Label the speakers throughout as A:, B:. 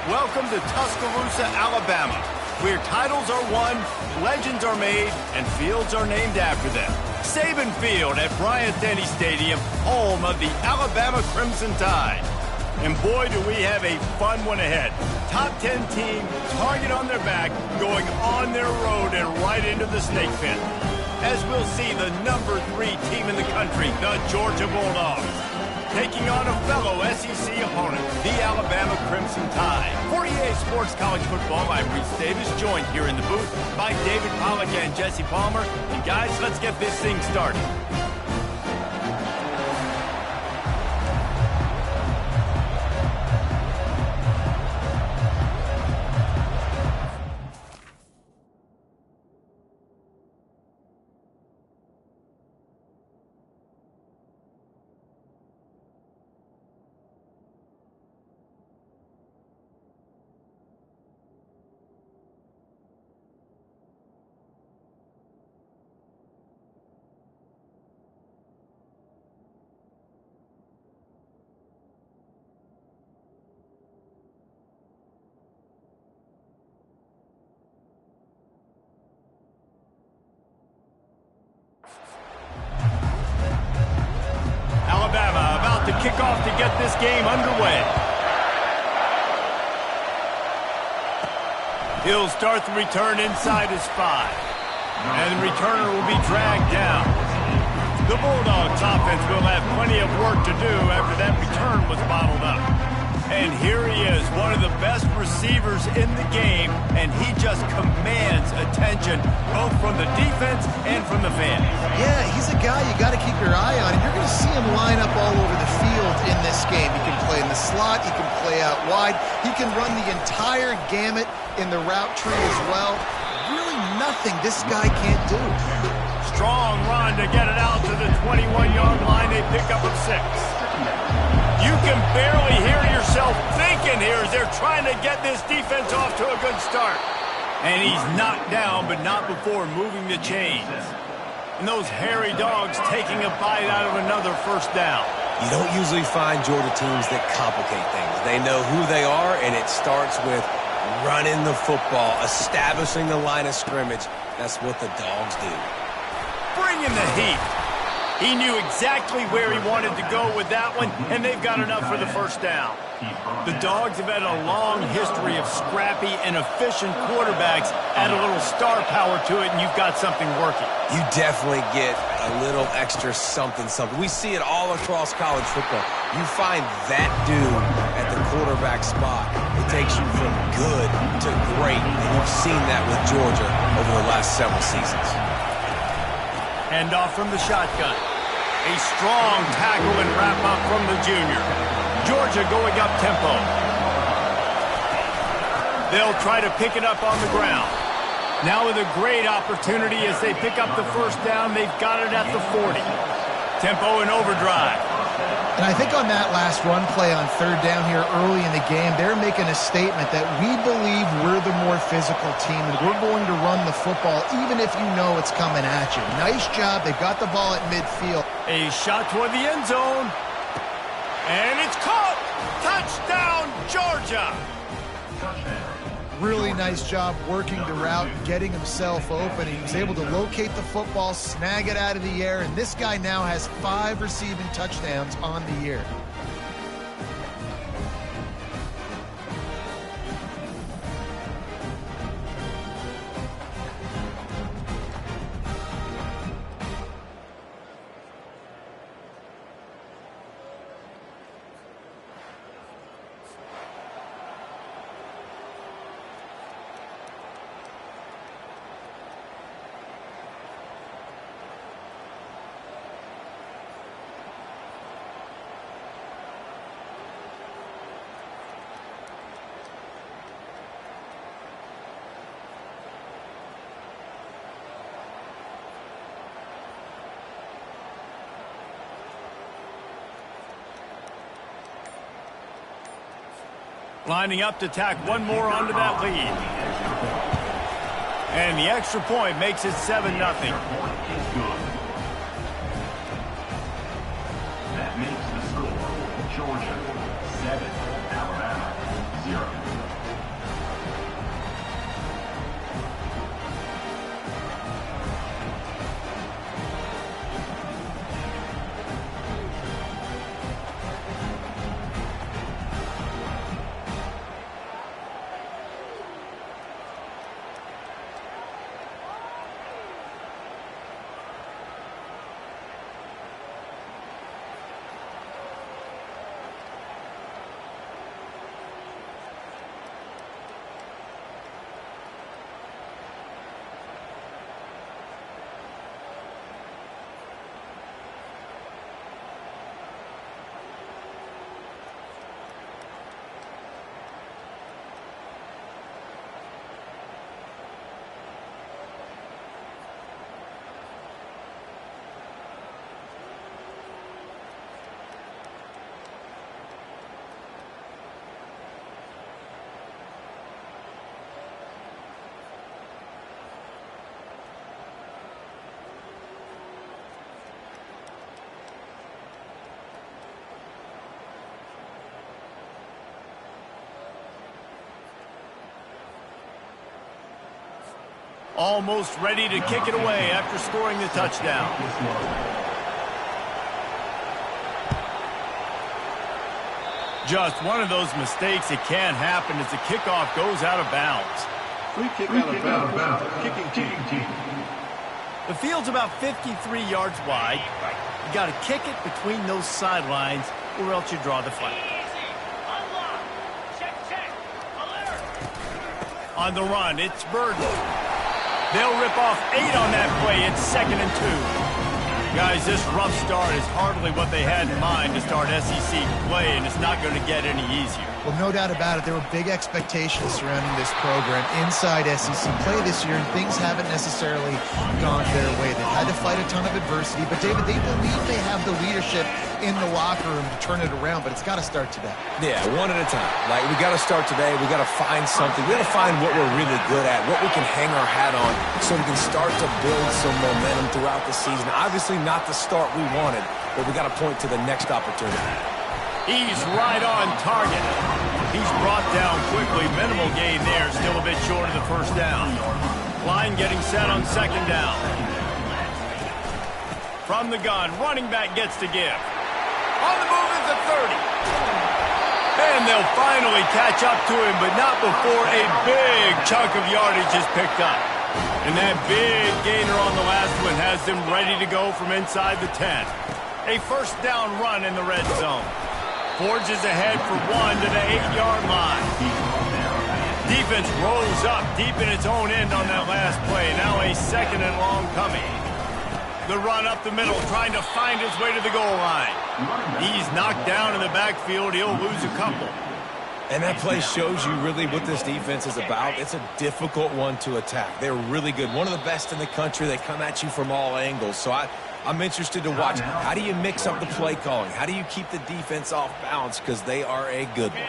A: Welcome to Tuscaloosa, Alabama, where titles are won, legends are made, and fields are named after them. Saban Field at Bryant-Denny Stadium, home of the Alabama Crimson Tide. And boy, do we have a fun one ahead. Top 10 team, target on their back, going on their road and right into the snake pit. As we'll see the number 3 team in the country, the Georgia Bulldogs, taking on a fellow SEC opponent, the Alabama Crimson Tide. For EA Sports College Football, I'm Reese Davis, joined here in the booth by David Pollack and Jesse Palmer. And guys, let's get this thing started. Alabama about to kick off to get this game underway. He'll start the return inside his 5. And the returner will be dragged down. The Bulldogs offense will have plenty of work to do after that return was bottled up. And here he is, one of the best receivers in the game, and he just commands attention, both from the defense and from the fans.
B: Yeah, he's a guy you got to keep your eye on, and you're going to see him line up all over the field in this game. He can play in the slot, he can play out wide, he can run the entire gamut in the route tree as well. Really nothing this guy can't do.
A: Strong run to get it out to the 21-yard line. They pick up a 6. You can barely hear yourself thinking here as they're trying to get this defense off to a good start. And he's knocked down, but not before moving the chains. And those hairy dogs taking a bite out of another first down.
C: You don't usually find Georgia teams that complicate things. They know who they are, and it starts with running the football, establishing the line of scrimmage. That's what the Dogs do.
A: Bring in the heat. He knew exactly where he wanted to go with that one, and they've got enough for the first down. The Dogs have had a long history of scrappy and efficient quarterbacks. Add a little star power to it, and you've got something working.
C: You definitely get a little extra something. We see it all across college football. You find that dude at the quarterback spot. It takes you from good to great, and you've seen that with Georgia over the last several seasons.
A: Handoff from the shotgun. A strong tackle and wrap-up from the junior. Georgia going up tempo. They'll try to pick it up on the ground. Now with a great opportunity as they pick up the first down. They've got it at the 40. Tempo and overdrive.
B: And I think on that last run play on third down here early in the game, they're making a statement that we believe we're the more physical team and we're going to run the football even if you know it's coming at you. Nice job. They've got the ball at midfield.
A: A shot toward the end zone. And it's caught. Touchdown, Georgia.
B: Really nice job working the route, getting himself open. He was able to locate the football, snag it out of the air, and this guy now has 5 receiving touchdowns on the year.
A: Lining up to tack one more onto that lead. And the extra point makes it 7-0.
D: That makes the score Georgia 7, Alabama 0.
A: Almost ready to kick it away after scoring the touchdown. Just one of those mistakes that can't happen as the kickoff goes out of bounds.
D: Free kick out of bounds. Kicking team.
A: The field's about 53 yards wide. You got to kick it between those sidelines or else you draw the flag. On the run, it's Burden. They'll rip off 8 on that play. It's 2nd and 2. Guys, this rough start is hardly what they had in mind to start SEC play, and it's not going to get any easier.
B: Well, no doubt about it. There were big expectations surrounding this program inside SEC play this year, and things haven't necessarily gone their way. They've had to fight a ton of adversity, but, David, they believe they have the leadership in the locker room to turn it around, but it's got to start today.
C: Yeah, one at a time. Like, we got to start today. We got to find something. We got to find what we're really good at, what we can hang our hat on so we can start to build some momentum throughout the season. Obviously not the start we wanted, but we got to point to the next opportunity.
A: He's right on target. He's brought down quickly. Minimal gain there. Still a bit short of the first down. Line getting set on 2nd down. From the gun, running back gets to give. On the move is the 30. And they'll finally catch up to him, but not before a big chunk of yardage is picked up. And that big gainer on the last one has them ready to go from inside the 10. A first down run in the red zone. Forges ahead for 1 to the 8-yard line. Defense rolls up deep in its own end on that last play. Now a 2nd and long coming. The run up the middle, trying to find his way to the goal line. He's knocked down in the backfield. He'll lose a couple.
C: And that play shows you really what this defense is about. It's a difficult one to attack. They're really good. One of the best in the country. They come at you from all angles. So I'm interested to watch. How do you mix up the play calling? How do you keep the defense off balance? Because they are a good one.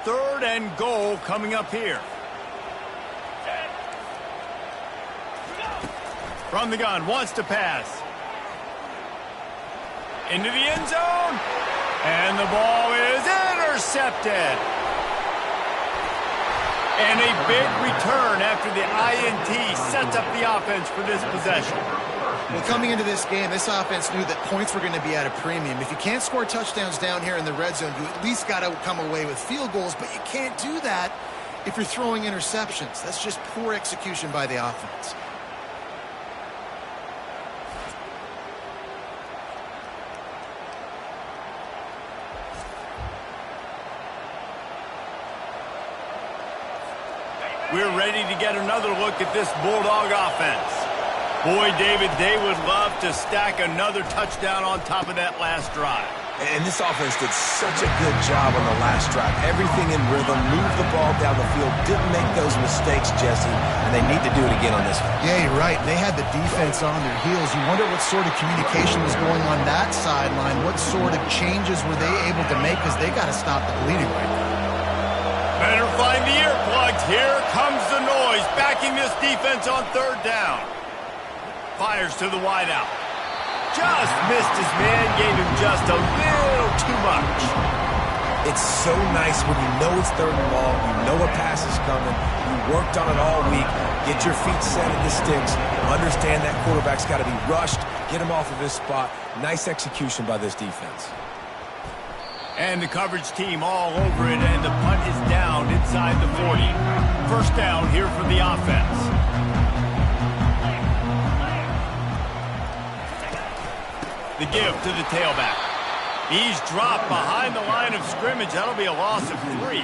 A: 3rd and goal coming up here. From the gun, wants to pass. Into the end zone. And the ball is intercepted. And a big return after the INT sets up the offense for this possession.
B: Well, coming into this game, this offense knew that points were going to be at a premium. If you can't score touchdowns down here in the red zone, you at least got to come away with field goals, but you can't do that if you're throwing interceptions. That's just poor execution by the offense.
A: We're ready to get another look at this Bulldog offense. Boy, David, they would love to stack another touchdown on top of that last drive.
C: And this offense did such a good job on the last drive. Everything in rhythm, moved the ball down the field, didn't make those mistakes, Jesse, and they need to do it again on this one.
B: Yeah, you're right. They had the defense on their heels. You wonder what sort of communication was going on that sideline. What sort of changes were they able to make, because they got to stop the bleeding right now.
A: Better find the earplugs. Here comes the noise, backing this defense on 3rd down. Fires to the wideout. Just missed his man, gave him just a little too much.
C: It's so nice when you know it's 3rd and long, you know a pass is coming, you worked on it all week, get your feet set at the sticks, understand that quarterback's got to be rushed, get him off of his spot. Nice execution by this defense.
A: And the coverage team all over it, and the punt is down inside the 40. First down here for the offense. The give to the tailback. He's dropped behind the line of scrimmage. That'll be a loss of 3.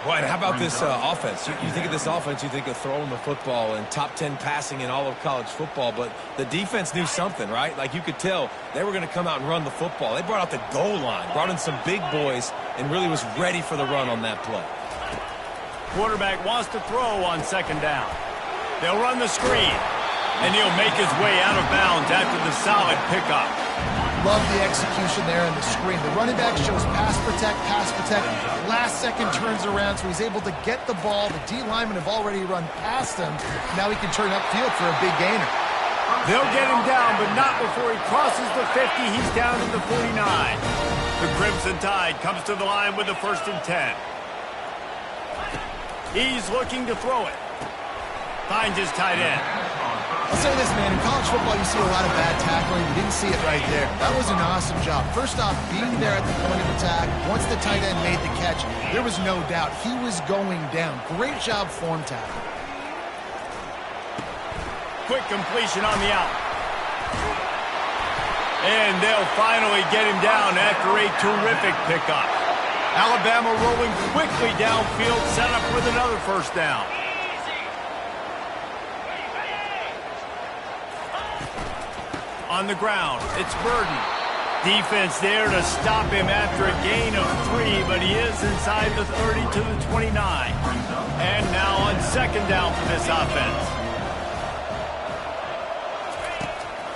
C: Boy, and how about this offense? You think of this offense, you think of throwing the football and top 10 passing in all of college football, but the defense knew something, right? Like, you could tell they were going to come out and run the football. They brought out the goal line, brought in some big boys, and really was ready for the run on that play.
A: Quarterback wants to throw on 2nd down. They'll run the screen, and he'll make his way out of bounds after the solid pickup.
B: Love the execution there on the screen. The running back shows pass protect. Last second turns around, so he's able to get the ball. The D linemen have already run past him. Now he can turn upfield for a big gainer.
A: They'll get him down, but not before he crosses the 50. He's down to the 49. The Crimson Tide comes to the line with the 1st and 10. He's looking to throw it. Finds his tight end.
B: I'll say this, man. In college football, you see a lot of bad tackling. You didn't see it right there. That was an awesome job. First off, being there at the point of attack. Once the tight end made the catch, there was no doubt he was going down. Great job form tackle.
A: Quick completion on the out. And they'll finally get him down after a terrific pickup. Alabama rolling quickly downfield, set up with another first down. On the ground, it's Burden. Defense there to stop him after a gain of 3, but he is inside the 30 to the 29. And now on second down for this offense.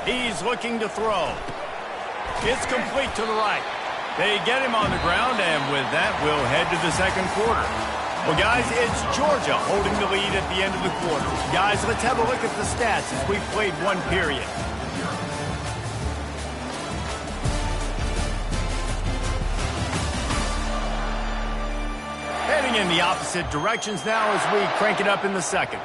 A: He's looking to throw. It's complete to the right. They get him on the ground, and with that, we'll head to the second quarter. Well, guys, it's Georgia holding the lead at the end of the quarter. Guys, let's have a look at the stats as we've played one period. Heading in the opposite directions now as we crank it up in the second.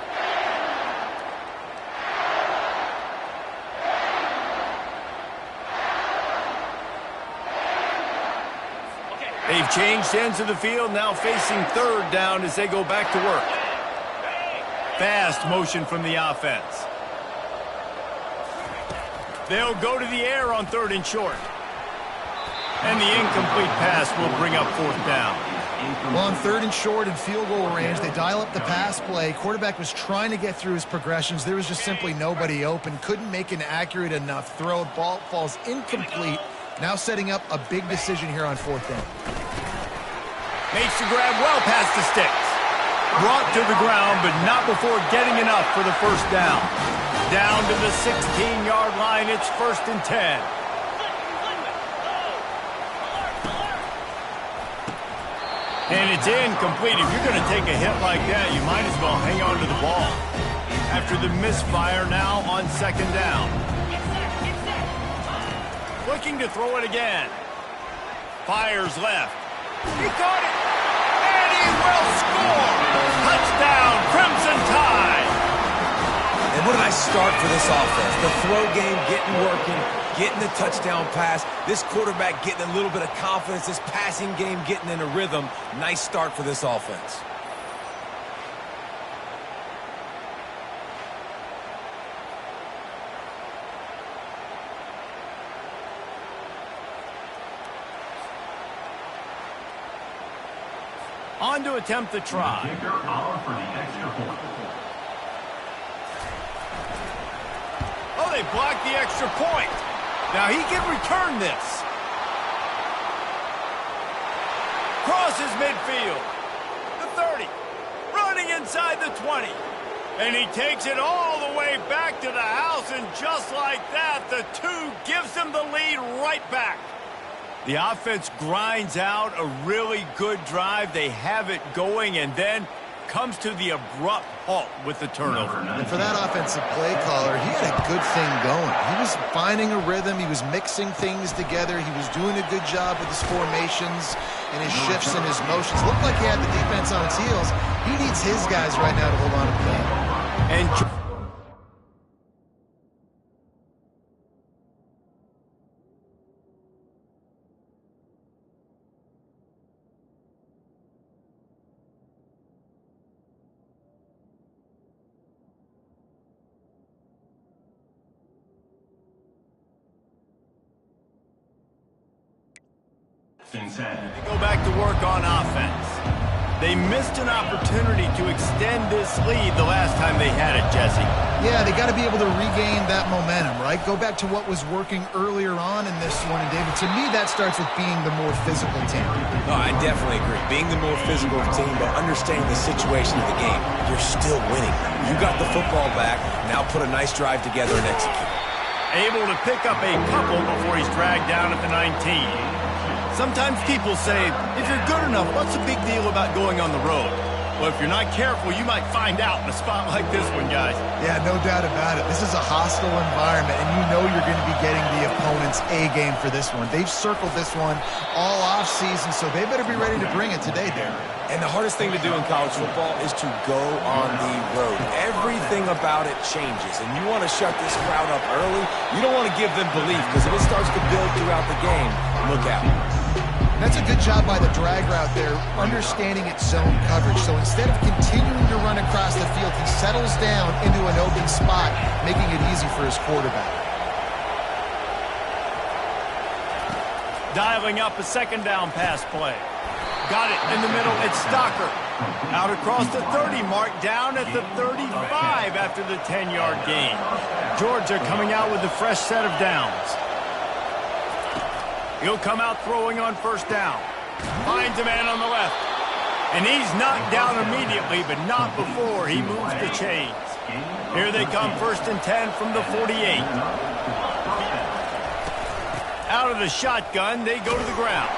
A: They've changed ends of the field, now facing third down as they go back to work. Fast motion from the offense. They'll go to the air on third and short. And the incomplete pass will bring up fourth down.
B: Well, on third and short and field goal range, they dial up the pass play. Quarterback was trying to get through his progressions. There was just simply nobody open. Couldn't make an accurate enough throw. Ball falls incomplete. Now setting up a big decision here on fourth down.
A: Makes the grab well past the sticks. Brought to the ground, but not before getting enough for the first down. Down to the 16-yard line. It's 1st and 10. And it's incomplete. If you're going to take a hit like that, you might as well hang on to the ball. After the misfire, now on second down. Looking to throw it again. Fires left. He caught it. And he will score. Touchdown, Crimson Tide.
C: And what a nice start for this offense. The throw game getting working, getting the touchdown pass. This quarterback getting a little bit of confidence. This passing game getting in a rhythm. Nice start for this offense.
A: On to attempt the try. Oh, they blocked the extra point. Now he can return this. Crosses midfield. The 30. Running inside the 20. And he takes it all the way back to the house, and just like that, the 2 gives them the lead right back. The offense grinds out a really good drive. They have it going, and then comes to the abrupt halt with the turnover.
B: And for that offensive play caller, he had a good thing going. He was finding a rhythm. He was mixing things together. He was doing a good job with his formations and his shifts and his motions. Looked like he had the defense on its heels. He needs his guys right now to hold on to the game.
A: And they go back to work on offense. They missed an opportunity to extend this lead the last time they had it, Jesse.
B: Yeah, they got to be able to regain that momentum, right? Go back to what was working earlier on in this one. And, David, to me, that starts with being the more physical team.
C: No, I definitely agree. Being the more physical team, but understanding the situation of the game, you're still winning. You got the football back. Now put a nice drive together and execute.
A: Able to pick up a couple before he's dragged down at the 19. Sometimes people say, if you're good enough, what's the big deal about going on the road? Well, if you're not careful, you might find out in a spot like this one, guys.
B: Yeah, no doubt about it. This is a hostile environment, and you know you're going to be getting the opponent's A game for this one. They've circled this one all offseason, so they better be ready to bring it today, Darren.
C: And the hardest thing to do in college football is to go on the road. Everything about it changes, and you want to shut this crowd up early. You don't want to give them belief, because if it starts to build throughout the game, look out.
B: That's a good job by the drag route there, understanding its zone coverage. So instead of continuing to run across the field, he settles down into an open spot, making it easy for his quarterback.
A: Dialing up a second down pass play. Got it in the middle. It's Stocker. Out across the 30 mark, down at the 35 after the 10-yard gain. Georgia coming out with a fresh set of downs. He'll come out throwing on first down. Finds a man on the left. And he's knocked down immediately, but not before he moves the chains. Here they come, 1st and 10 from the 48. Out of the shotgun, they go to the ground.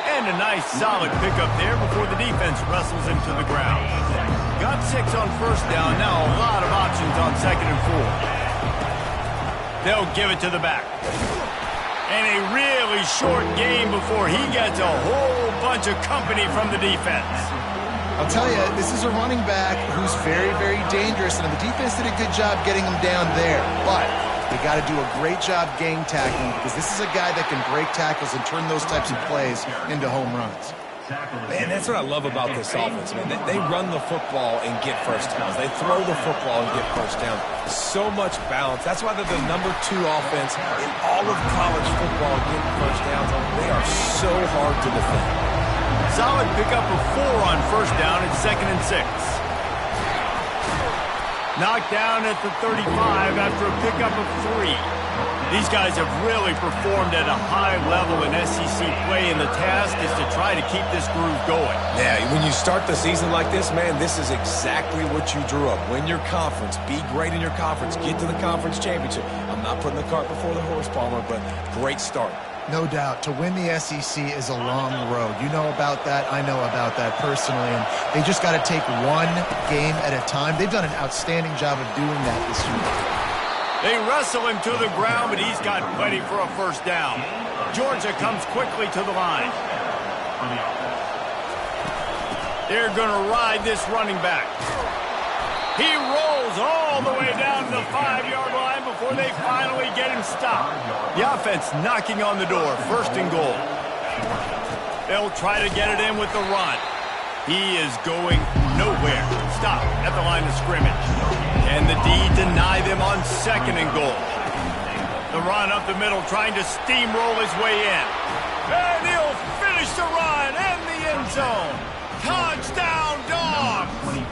A: And a nice solid pickup there before the defense wrestles him to the ground. Got 6 on first down, now a lot of options on 2nd and 4. They'll give it to the back. And a really short game before he gets a whole bunch of company from the defense.
B: I'll tell you, this is a running back who's very, very dangerous, and the defense did a good job getting him down there. But they got to do a great job gang tackling, because this is a guy that can break tackles and turn those types of plays into home runs.
C: Man, that's what I love about this offense, man. They run the football and get first downs. They throw the football and get first downs. So much balance. That's why they're the #2 offense in all of college football getting first downs. They are so hard to defend.
A: Solid pickup of 4 on first down at 2nd and 6. Knocked down at the 35 after a pickup of 3. These guys have really performed at a high level in SEC play, and the task is to try to keep this groove going.
C: Yeah, when you start the season like this, man, this is exactly what you drew up. Win your conference. Be great in your conference. Get to the conference championship. I'm not putting the cart before the horse, Palmer, but great start.
B: No doubt. To win the SEC is a long road. You know about that. I know about that personally. And they just got to take one game at a time. They've done an outstanding job of doing that this year.
A: They wrestle him to the ground, but he's got plenty for a first down. Georgia comes quickly to the line. They're going to ride this running back. He rolls all the way down to the 5-yard line before they finally get him stopped. The offense knocking on the door, 1st and goal. They'll try to get it in with the run. He is going nowhere. Stop at the line of scrimmage. And the D deny them on 2nd and goal. The run up the middle, trying to steamroll his way in. And he'll finish the run and the end zone. Touchdown, Dogs!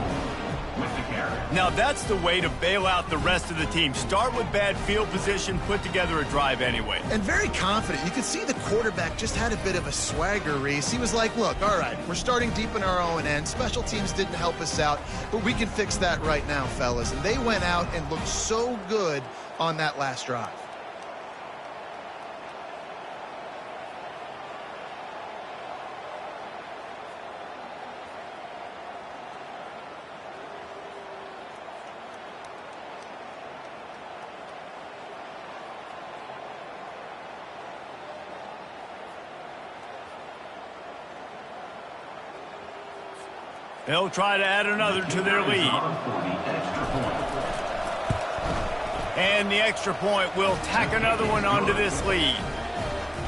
A: Now that's the way to bail out the rest of the team. Start with bad field position, put together a drive anyway.
B: And very confident. You could see the quarterback just had a bit of a swagger, Reese. He was like, look, all right, we're starting deep in our own end. Special teams didn't help us out, but we can fix that right now, fellas. And they went out and looked so good on that last drive.
A: They'll try to add another to their lead. And the extra point will tack another one onto this lead.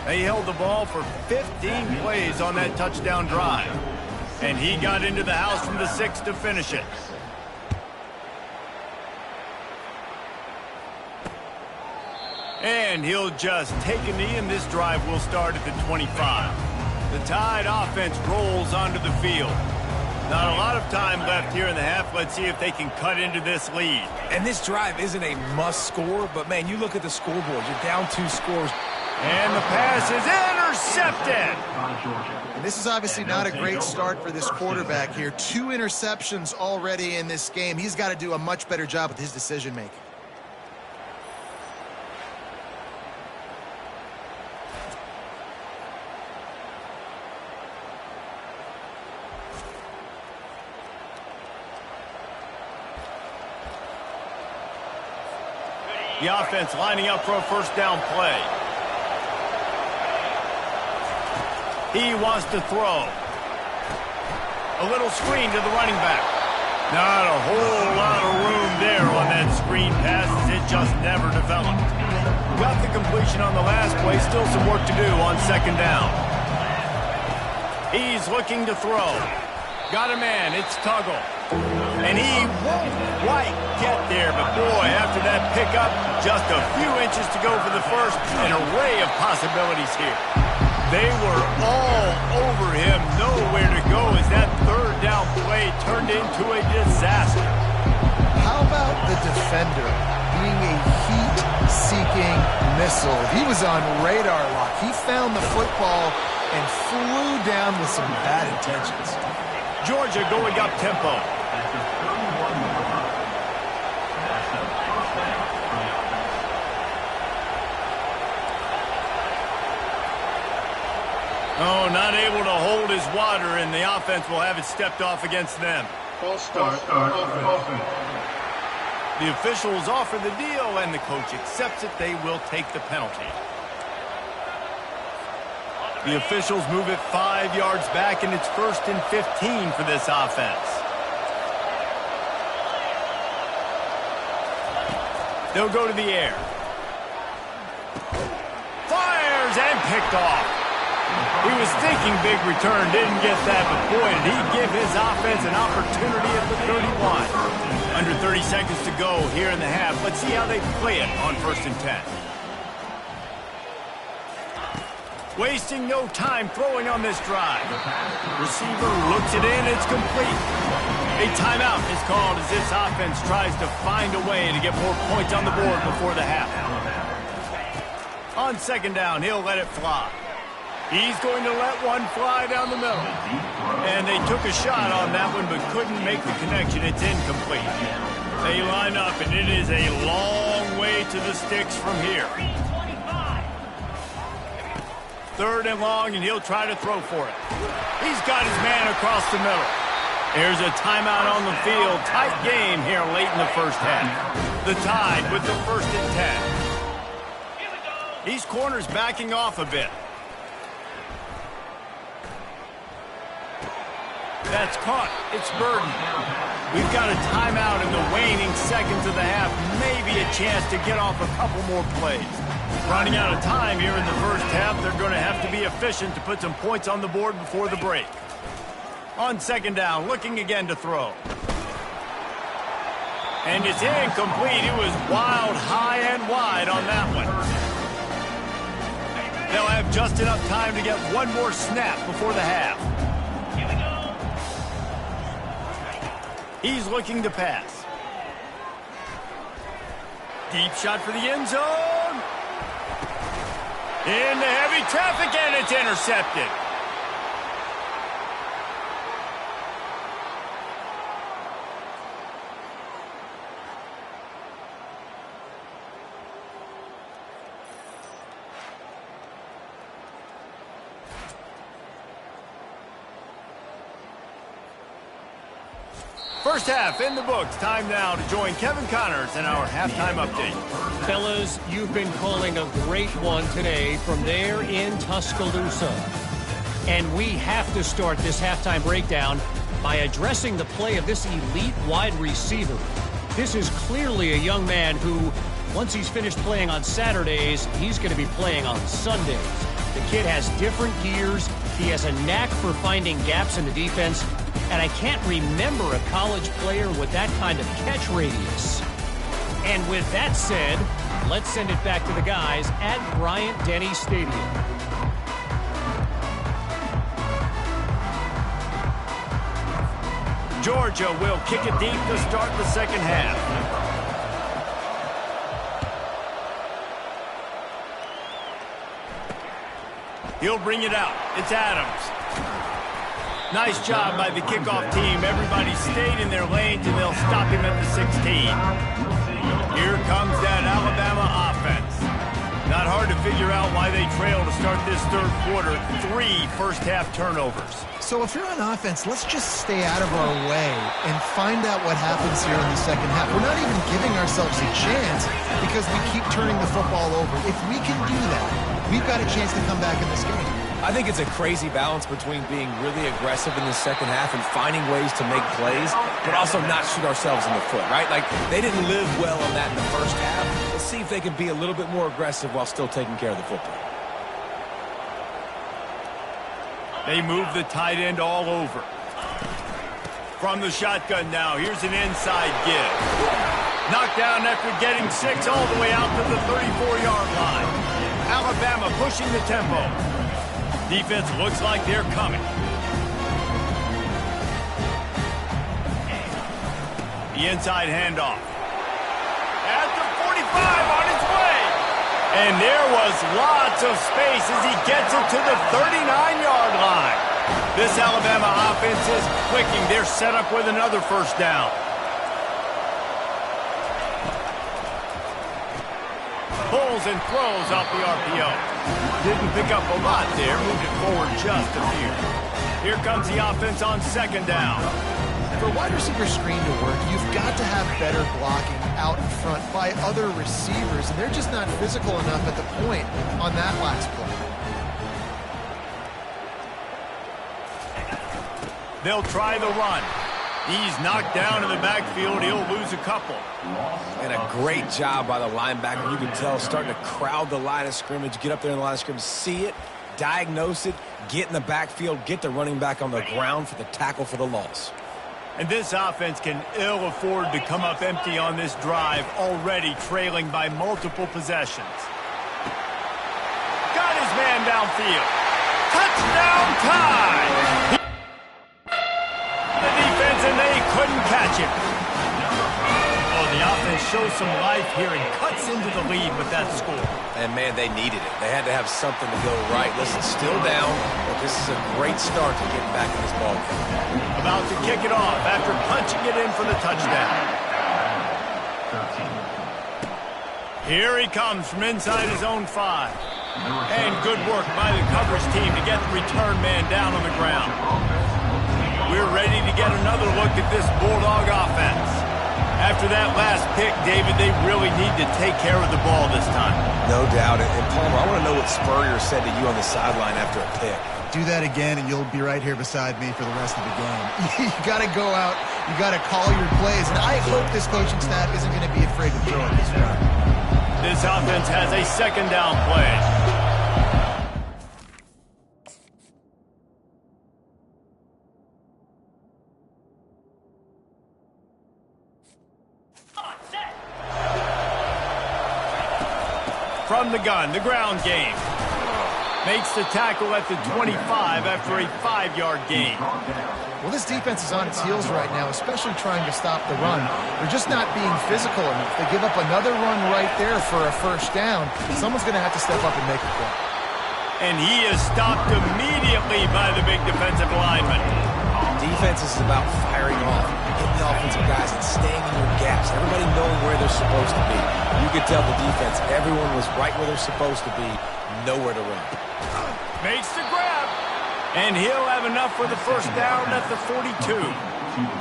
A: They held the ball for 15 plays on that touchdown drive. And he got into the house from the 6 to finish it. And he'll just take a knee, and this drive will start at the 25. The Tide offense rolls onto the field. Not a lot of time left here in the half. Let's see if they can cut into this lead.
C: And this drive isn't a must score, but, man, you look at the scoreboard. You're down 2 scores.
A: And the pass is intercepted.
B: And this is obviously not a great start for this quarterback here. 2 interceptions already in this game. He's got to do a much better job with his decision-making.
A: The offense lining up for a first down play. He wants to throw. A little screen to the running back. Not a whole lot of room there on that screen pass, as it just never developed. Got the completion on the last play. Still some work to do on second down. He's looking to throw. Got a man. It's Tuggle. And he won't quite get there. But, boy, after that pickup, just a few inches to go for the first. An array of possibilities here. They were all over him. Nowhere to go as that third down play turned into a disaster.
B: How about the defender being a heat-seeking missile? He was on radar lock. He found the football and flew down with some bad intentions.
A: Georgia going up tempo. Oh, not able to hold his water, and the offense will have it stepped off against them.
D: False start. Offense.
A: The officials offer the deal, and the coach accepts it. They will take the penalty. The officials move it 5 yards back, and it's 1st and 15 for this offense. They'll go to the air. Fires and picked off. He was thinking big return, didn't get that, but boy, did he give his offense an opportunity at the 31. Under 30 seconds to go here in the half. Let's see how they play it on 1st and 10. Wasting no time throwing on this drive. Receiver looks it in, it's complete. A timeout is called as this offense tries to find a way to get more points on the board before the half. On second down, he'll let it fly. He's going to let one fly down the middle. And they took a shot on that one but couldn't make the connection. It's incomplete. They line up, and it is a long way to the sticks from here. 3rd and long, and he'll try to throw for it. He's got his man across the middle. There's a timeout on the field. Tight game here late in the first half. The Tide with the 1st and 10. These corners backing off a bit. That's caught. It's Burden. We've got a timeout in the waning seconds of the half. Maybe a chance to get off a couple more plays. Running out of time here in the first half. They're going to have to be efficient to put some points on the board before the break. On second down, looking again to throw. And it's incomplete. It was wild, high and wide on that one. They'll have just enough time to get one more snap before the half. He's looking to pass. Deep shot for the end zone. Into heavy traffic, and it's intercepted. First half in the books. Time now to join Kevin Connors in our halftime update.
E: Fellas, you've been calling a great one today from there in Tuscaloosa. And we have to start this halftime breakdown by addressing the play of this elite wide receiver. This is clearly a young man who, once he's finished playing on Saturdays, he's going to be playing on Sundays. The kid has different gears. He has a knack for finding gaps in the defense. And I can't remember a college player with that kind of catch radius. And with that said, let's send it back to the guys at Bryant-Denny Stadium.
A: Georgia will kick it deep to start the second half. He'll bring it out. It's Adams. Nice job by the kickoff team. Everybody stayed in their lanes, and they'll stop him at the 16. Here comes that Alabama offense. Not hard to figure out out why they trail to start this third quarter. 3 first-half turnovers.
B: So if you're on offense, let's just stay out of our way and find out what happens here in the second half. We're not even giving ourselves a chance because we keep turning the football over. If we can do that, we've got a chance to come back in this game.
C: I think it's a crazy balance between being really aggressive in the second half and finding ways to make plays, but also not shoot ourselves in the foot, right? Like, they didn't live well on that in the first half. Let's see if they can be a little bit more aggressive while still taking care of the football.
A: They move the tight end all over. From the shotgun now, here's an inside give. Knocked down after getting 6 all the way out to the 34-yard line. Alabama pushing the tempo. Defense looks like they're coming. The inside handoff. At the 45 on its way. And there was lots of space as he gets it to the 39-yard line. This Alabama offense is clicking. They're set up with another first down. Pulls and throws off the RPO. Didn't pick up a lot there. Moved it forward just a few. Here comes the offense on second down.
B: For a wide receiver screen to work, you've got to have better blocking out in front by other receivers, and they're just not physical enough at the point on that last play.
A: They'll try the run. He's knocked down in the backfield. He'll lose a couple.
C: And a great job by the linebacker. You can tell starting to crowd the line of scrimmage, get up there in the line of scrimmage, see it, diagnose it, get in the backfield, get the running back on the ground for the tackle for the loss.
A: And this offense can ill afford to come up empty on this drive, already trailing by multiple possessions. Got his man downfield. Touchdown time! The defense, and they couldn't catch him. Oh, the offense shows some life here and cuts into the lead with that score.
C: And, man, they needed it. They had to have something to go right. Listen, still down, but this is a great start to getting back in this ball game.
A: About to kick it off after punching it in for the touchdown. Here he comes from inside his own 5. And good work by the coverage team to get the return man down on the ground. We're ready to get another look at this Bulldog offense. After that last pick, David, they really need to take care of the ball this time.
C: No doubt. And Palmer, I want to know what Spurrier said to you on the sideline after a pick.
B: Do that again, and you'll be right here beside me for the rest of the game. You got to go out. You got to call your plays. And I hope this coaching staff isn't going to be afraid to throw it this far.
A: This offense has a second down play. From the gun, the ground game. Makes the tackle at the 25 after a 5-yard gain.
B: Well, this defense is on its heels right now, especially trying to stop the run. They're just not being physical enough. They give up another run right there for a first down. Someone's going to have to step up and make a play.
A: And he is stopped immediately by the big defensive lineman.
C: Defense is about firing off, hitting the offensive guys, and staying in your gaps. Everybody knowing where they're supposed to be. You could tell the defense, everyone was right where they're supposed to be, nowhere to run.
A: Makes the grab. And he'll have enough for the first down at the 42.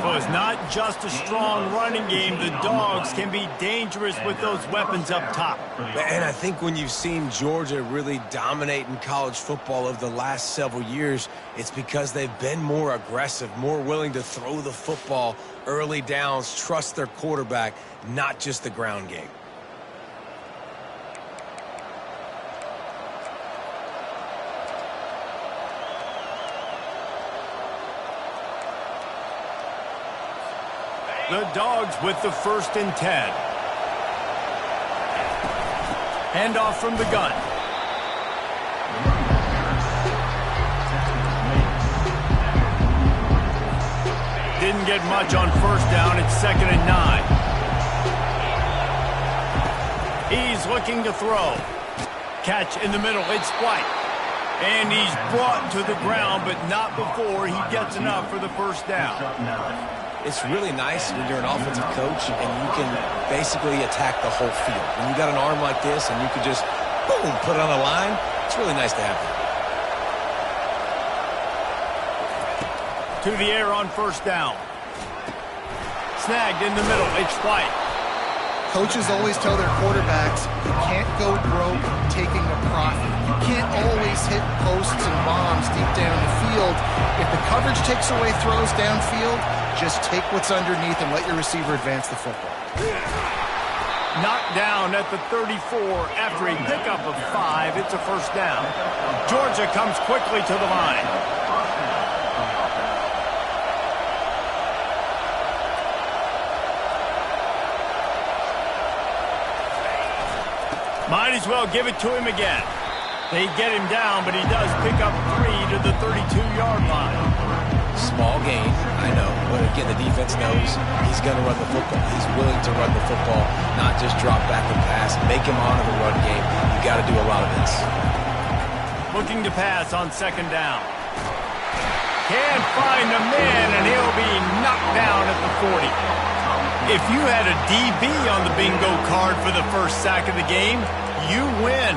A: So it's not just a strong running game. The Dogs can be dangerous with those weapons up top.
C: And I think when you've seen Georgia really dominate in college football over the last several years, it's because they've been more aggressive, more willing to throw the football early downs, trust their quarterback, not just the ground game.
A: The Dogs with the 1st and 10. Handoff from the gun. Didn't get much on first down. It's 2nd and 9. He's looking to throw. Catch in the middle. It's White. And he's brought to the ground, but not before he gets enough for the first down.
C: It's really nice when you're an offensive coach and you can basically attack the whole field. When you got an arm like this and you can just boom, put it on the line. It's really nice to have that.
A: To the air on first down. Snagged in the middle. It's White.
B: Coaches always tell their quarterbacks, you can't go broke taking a profit. You can't always hit posts and bombs deep down the field. If the coverage takes away throws downfield, just take what's underneath and let your receiver advance the football.
A: Knocked down at the 34 after a pickup of 5. It's a first down. Georgia comes quickly to the line. Might as well give it to him again. They get him down, but he does pick up 3 to the 32-yard line.
C: Small gain, I know. But again, the defense knows he's going to run the football. He's willing to run the football, not just drop back and pass. Make him honor the run game. You got to do a lot of this.
A: Looking to pass on second down. Can't find a man, and he'll be knocked down at the 40. If you had a DB on the bingo card for the first sack of the game, you win.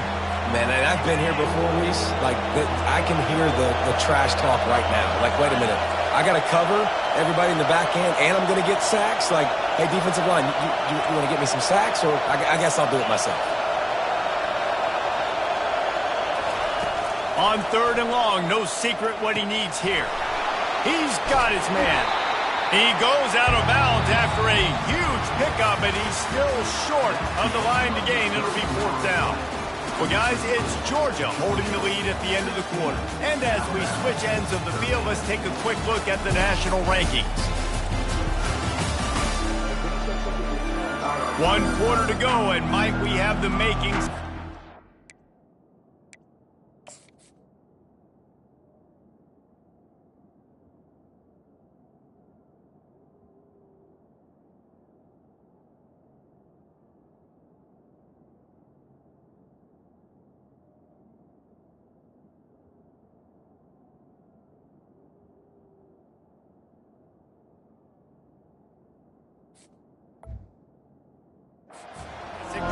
C: Man, and I've been here before, Reese. Like, I can hear the trash talk right now. Like, wait a minute. I got to cover everybody in the back end, and I'm going to get sacks. Like, hey, defensive line, you want to get me some sacks? Or I guess I'll do it myself.
A: On third and long, no secret what he needs here. He's got his man. He goes out of bounds after a huge pickup, and he's still short of the line to gain. It'll be fourth down. Well, guys, it's Georgia holding the lead at the end of the quarter. And as we switch ends of the field, let's take a quick look at the national rankings. 1 quarter to go, and might we have the makings.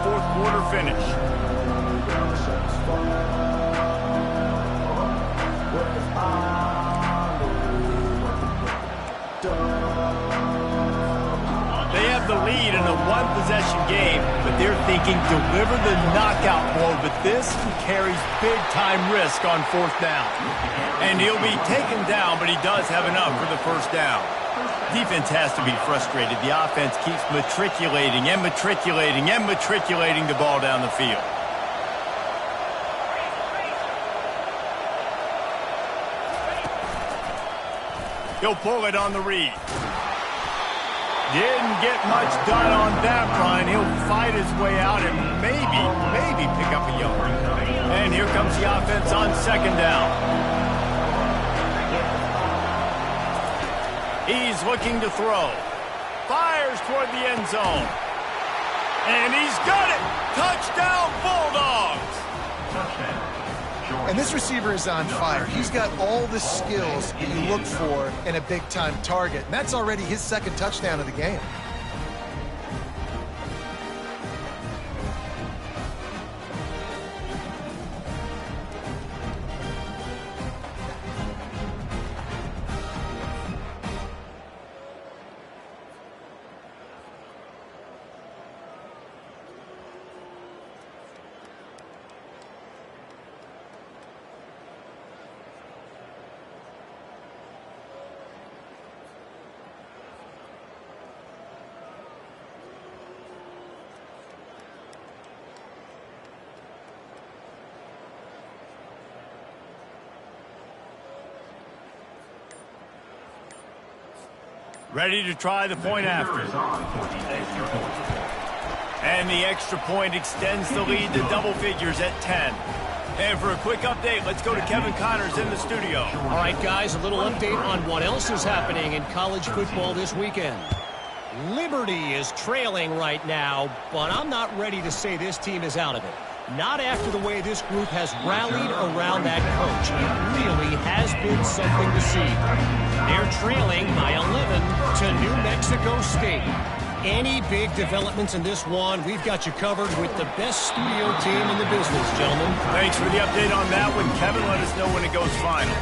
A: Fourth quarter finish. They have the lead in a one-possession game, but they're thinking deliver the knockout blow, but this carries big-time risk on fourth down. And he'll be taken down, but he does have enough for the first down. Defense has to be frustrated. The offense keeps matriculating and matriculating and matriculating the ball down the field. He'll pull it on the read. Didn't get much done on that run. He'll fight his way out and maybe pick up a yard. And here comes the offense on second down. He's looking to throw. Fires toward the end zone. And he's got it! Touchdown, Bulldogs!
B: And this receiver is on fire. He's got all the skills that you look for in a big-time target. And that's already his second touchdown of the game.
A: Ready to try the point after. And the extra point extends the lead to double figures at 10. And for a quick update, let's go to Kevin Connors in the studio.
E: All right, guys, a little update on what else is happening in college football this weekend. Liberty is trailing right now, but I'm not ready to say this team is out of it. Not after the way this group has rallied around that coach. It really has been something to see. They're trailing by 11 to New Mexico State. Any big developments in this one, we've got you covered with the best studio team in the business, gentlemen.
A: Thanks for the update on that one, Kevin. Let us know when it goes final.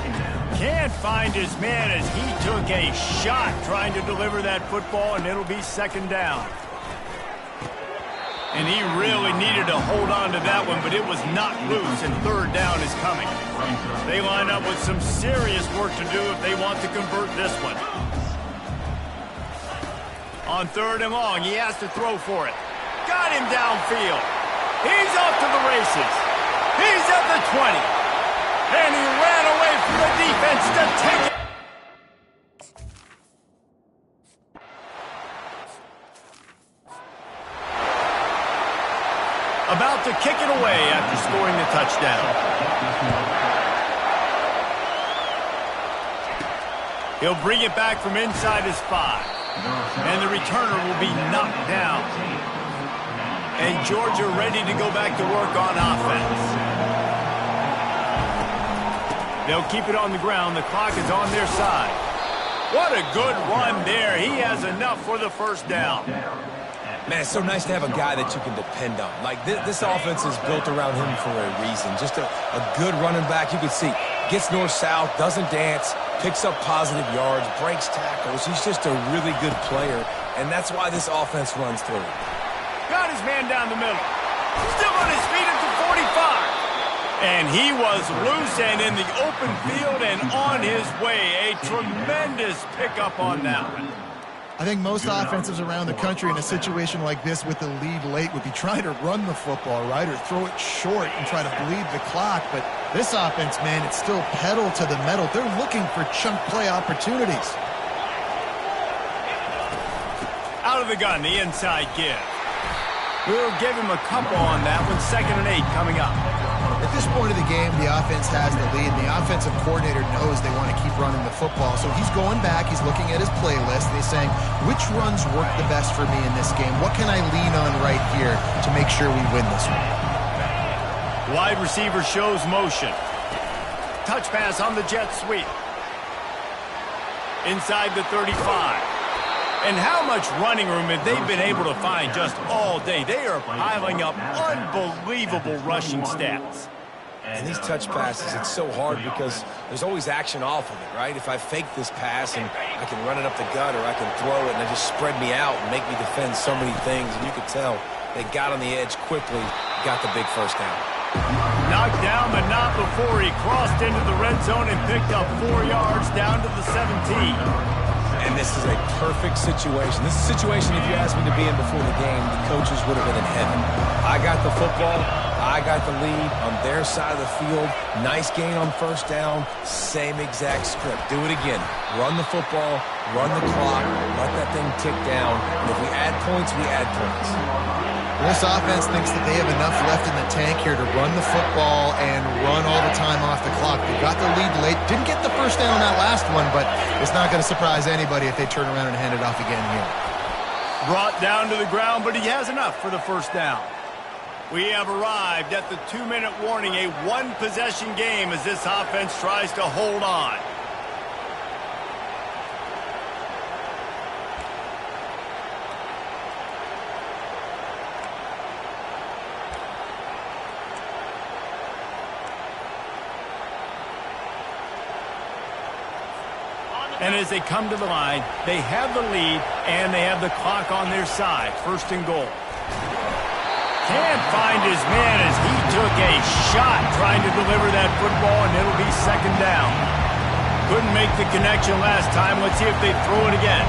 A: Can't find his man as he took a shot trying to deliver that football, and it'll be second down. And he really needed to hold on to that one, but it was knocked loose, and third down is coming. They line up with some serious work to do if they want to convert this one. On third and long, he has to throw for it. Got him downfield. He's off to the races. He's at the 20. And he ran away from the defense to take it. About to kick it away after scoring the touchdown. He'll bring it back from inside his 5. And the returner will be knocked down. And Georgia ready to go back to work on offense. They'll keep it on the ground. The clock is on their side. What a good run there. He has enough for the first down.
C: Man, it's so nice to have a guy that you can depend on. Like, this offense is built around him for a reason. Just a good running back. You can see, gets north-south, doesn't dance, picks up positive yards, breaks tackles. He's just a really good player, and that's why this offense runs through.
A: Got his man down the middle. Still on his feet at the 45. And he was loose and in the open field and on his way. A tremendous pickup on that one.
B: I think most offensives around the country in a situation like this with the lead late would be trying to run the football, right, or throw it short and try to bleed the clock. But this offense, man, it's still pedal to the metal. They're looking for chunk play opportunities.
A: Out of the gun, the inside give. We'll give him a couple on that one. 2nd and 8 coming up.
B: At this point of the game, the offense has the lead, and the offensive coordinator knows they want to keep running the football. So he's going back, he's looking at his playlist, and he's saying, which runs work the best for me in this game? What can I lean on right here to make sure we win this one?
A: Wide receiver shows motion. Touch pass on the jet sweep. Inside the 35. And how much running room have they been able to find just all day? They are piling up unbelievable rushing stats.
C: And these touch passes, it's so hard because there's always action off of it, right? If I fake this pass and I can run it up the gut or I can throw it and they just spread me out and make me defend so many things. And you could tell they got on the edge quickly, got the big first down.
A: Knocked down, but not before he crossed into the red zone and picked up 4 yards down to the 17.
C: And this is a perfect situation. This is a situation, if you asked me to be in before the game, the coaches would have been in heaven. I got the football. I got the lead on their side of the field. Nice gain on first down. Same exact script. Do it again. Run the football. Run the clock. Let that thing tick down. And if we add points, we add points.
B: This offense thinks that they have enough left in the tank here to run the football and run all the time off the clock. They got the lead late. Didn't get the first down on that last one, but it's not going to surprise anybody if they turn around and hand it off again here.
A: Brought down to the ground, but he has enough for the first down. We have arrived at the 2-minute warning, a one-possession game as this offense tries to hold on. And as they come to the line, they have the lead and they have the clock on their side. 1st and goal. Can't find his man as he took a shot trying to deliver that football, and it'll be 2nd down. Couldn't make the connection last time. Let's see if they throw it again.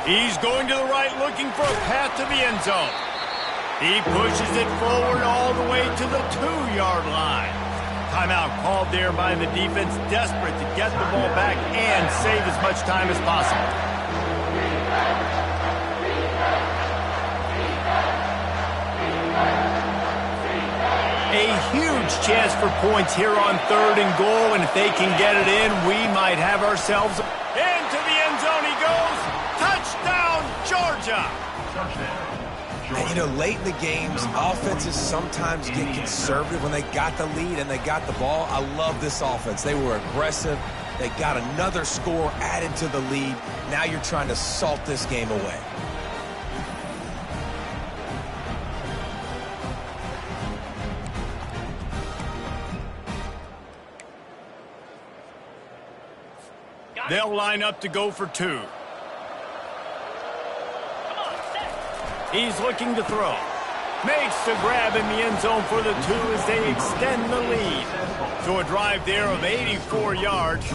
A: He's going to the right, looking for a path to the end zone. He pushes it forward all the way to the 2-yard line. Timeout called there by the defense, desperate to get the ball back and save as much time as possible. A huge chance for points here on 3rd and goal, and if they can get it in, we might have ourselves into the end zone. He goes. Touchdown, Georgia.
C: And, you know, late in the games, offenses sometimes get conservative when they got the lead and they got the ball. I love this offense. They were aggressive. They got another score added to the lead. Now you're trying to salt this game away.
A: They'll line up to go for two. He's looking to throw. Makes the grab in the end zone for the two as they extend the lead. So a drive there of 84 yards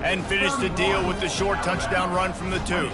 A: and finish the deal with the short touchdown run from the two.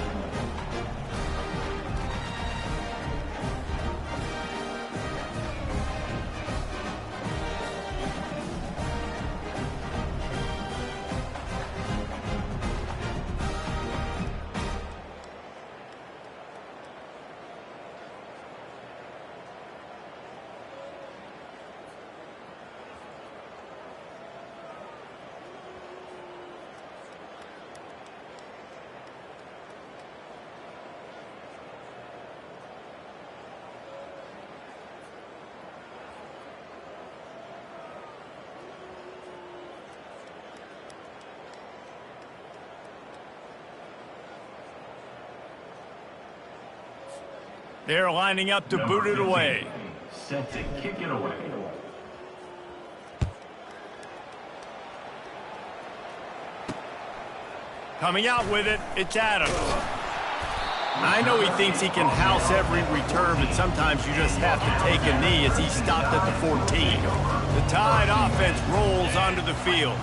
A: They're lining up to boot it away.
D: Set to kick it away.
A: Coming out with it, it's Adams. I know he thinks he can house every return, but sometimes you just have to take a knee as he stopped at the 14. The Tide offense rolls onto the field.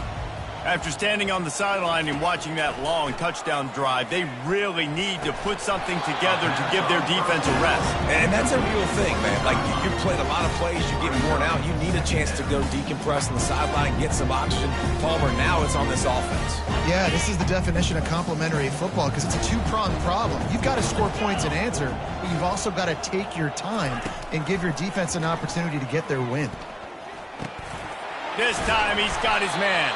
A: After standing on the sideline and watching that long touchdown drive, they really need to put something together to give their defense a rest.
C: And that's a real thing, man. Like, you played a lot of plays, you get worn out, you need a chance to go decompress on the sideline, get some oxygen. Palmer, now it's on this offense.
B: Yeah, this is the definition of complementary football because it's a two-pronged problem. You've got to score points and answer, but you've also got to take your time and give your defense an opportunity to get their win.
A: This time he's got his man.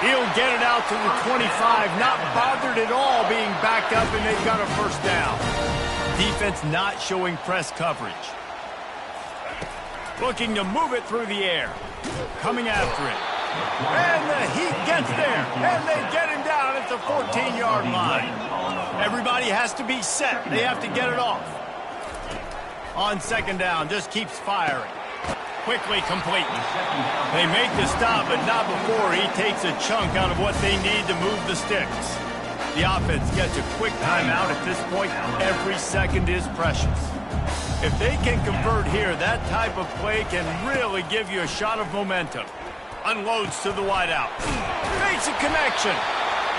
A: He'll get it out to the 25, not bothered at all being backed up, and they've got a first down. Defense not showing press coverage. Looking to move it through the air. Coming after it. And the Heat gets there, and they get him down at the 14-yard line. Everybody has to be set. They have to get it off. On second down, just keeps firing. Quickly complete. They make the stop, but not before he takes a chunk out of what they need to move the sticks. The offense gets a quick timeout at this point. Every second is precious. If they can convert here, that type of play can really give you a shot of momentum. Unloads to the wideout. Makes a connection.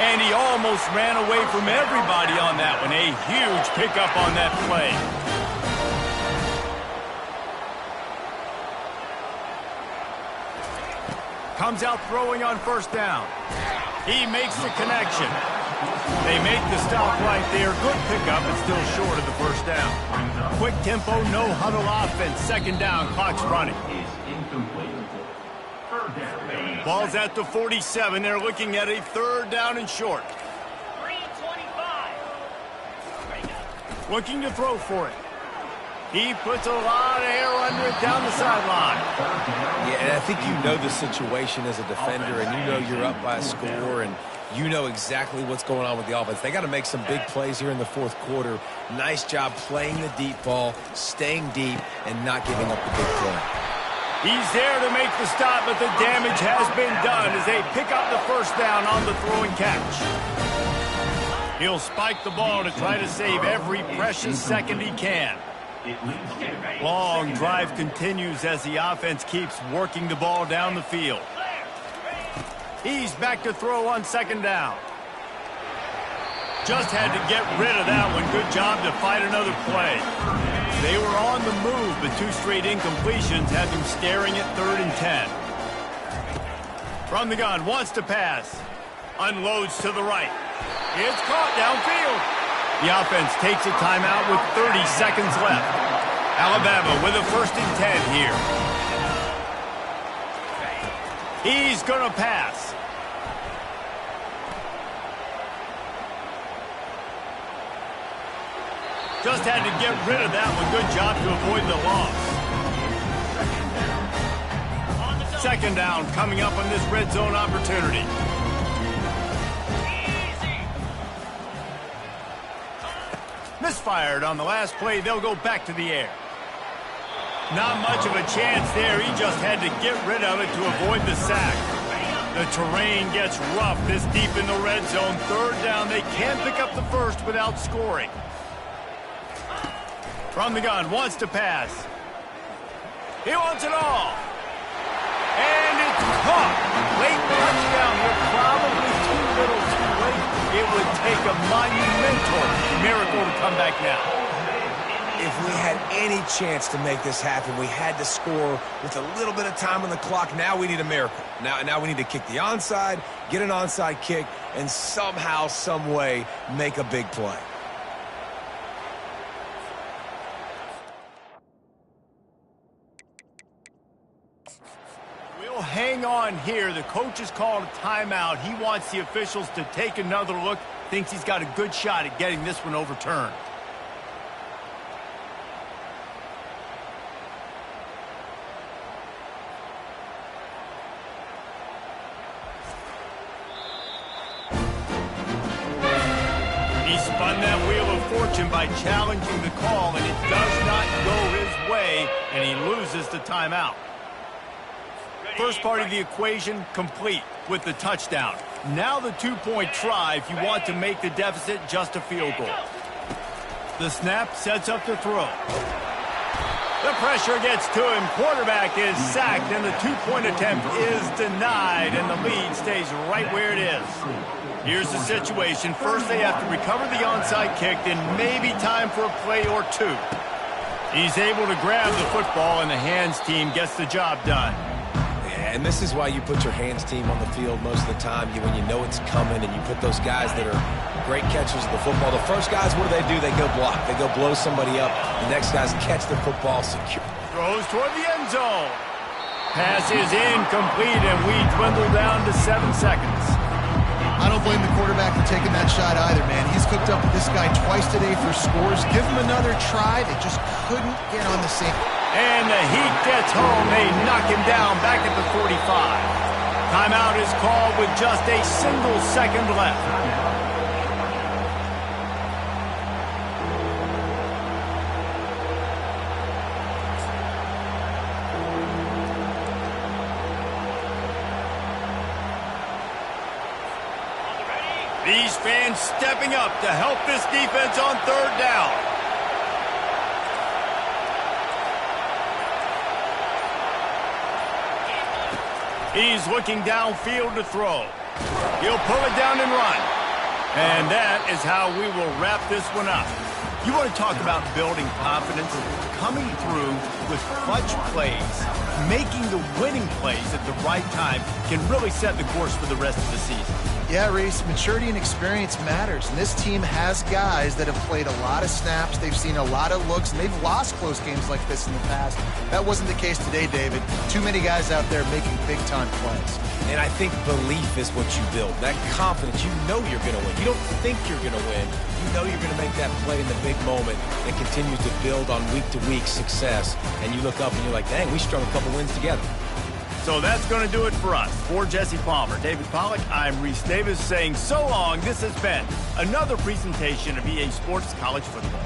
A: And he almost ran away from everybody on that one. A huge pickup on that play. Comes out throwing on first down. He makes the connection. They make the stop right there. Good pickup, but still short of the first down. Quick tempo, no huddle offense. Second down, clock's running. Ball's at the 47. They're looking at a third down and short. 3:25. Looking to throw for it. He puts a lot of air under it down the sideline.
C: Yeah, and I think you know the situation as a defender, and you know you're up by a score, and you know exactly what's going on with the offense. They got to make some big plays here in the fourth quarter. Nice job playing the deep ball, staying deep, and not giving up the big play.
A: He's there to make the stop, but the damage has been done as they pick up the first down on the throwing catch. He'll spike the ball to try to save every precious second he can. Long drive continues as the offense keeps working the ball down the field. He's back to throw on second down. Just had to get rid of that one. Good job to fight another play. They were on the move, but two straight incompletions had them staring at 3rd and 10. From the gun, wants to pass. Unloads to the right. It's caught downfield. The offense takes a timeout with 30 seconds left. Alabama with a 1st and 10 here. He's going to pass. Just had to get rid of that one. Good job to avoid the loss. Second down coming up on this red zone opportunity. Misfired on the last play. They'll go back to the air. Not much of a chance there. He just had to get rid of it to avoid the sack. The terrain gets rough this deep in the red zone. Third down. They can't pick up the first without scoring. From the gun, wants to pass. He wants it all. And it's caught. Late touchdown here. Probably too little too late. It would take a monumental miracle to come back now.
C: If we had any chance to make this happen, we had to score with a little bit of time on the clock. Now we need a miracle. Now we need to kick the onside, get an onside kick, and somehow, some way, make a big play.
A: We'll hang on here. The coach has called a timeout. He wants the officials to take another look. Thinks he's got a good shot at getting this one overturned. Spun that wheel of fortune by challenging the call, and it does not go his way, and he loses the timeout. First part of the equation complete with the touchdown. Now the two-point try if you want to make the deficit just a field goal. The snap sets up the throw. The pressure gets to him. Quarterback is sacked, and the two-point attempt is denied, and the lead stays right where it is. Here's the situation. First, they have to recover the onside kick, then maybe time for a play or two. He's able to grab the football, and the hands team gets the job done.
C: Yeah, and this is why you put your hands team on the field most of the time when you know it's coming, and you put those guys that are great catchers of the football. The first guys, what do? They go block. They go blow somebody up. The next guys catch the football secure.
A: Throws toward the end zone. Pass is incomplete, and we dwindle down to 7 seconds.
B: I don't blame the quarterback for taking that shot either, man. He's cooked up with this guy twice today for scores. Give him another try. They just couldn't get on the same.
A: And the heat gets home. They knock him down back at the 45. Timeout is called with just a single second left. These fans stepping up to help this defense on third down. He's looking downfield to throw. He'll pull it down and run. And that is how we will wrap this one up. You want to talk about building confidence? Coming through with clutch plays, making the winning plays at the right time can really set the course for the rest of the season.
B: Yeah, Reese, maturity and experience matters. And this team has guys that have played a lot of snaps. They've seen a lot of looks, and they've lost close games like this in the past. That wasn't the case today, David. Too many guys out there making big-time plays.
C: And I think belief is what you build. That confidence, you know you're going to win. You don't think you're going to win. You know you're going to make that play in the big moment that continues to build on week-to-week success. And you look up and you're like, dang, we strung a couple wins together.
A: So that's going to do it for us. For Jesse Palmer, David Pollack, I'm Reese Davis saying so long. This has been another presentation of EA Sports College Football.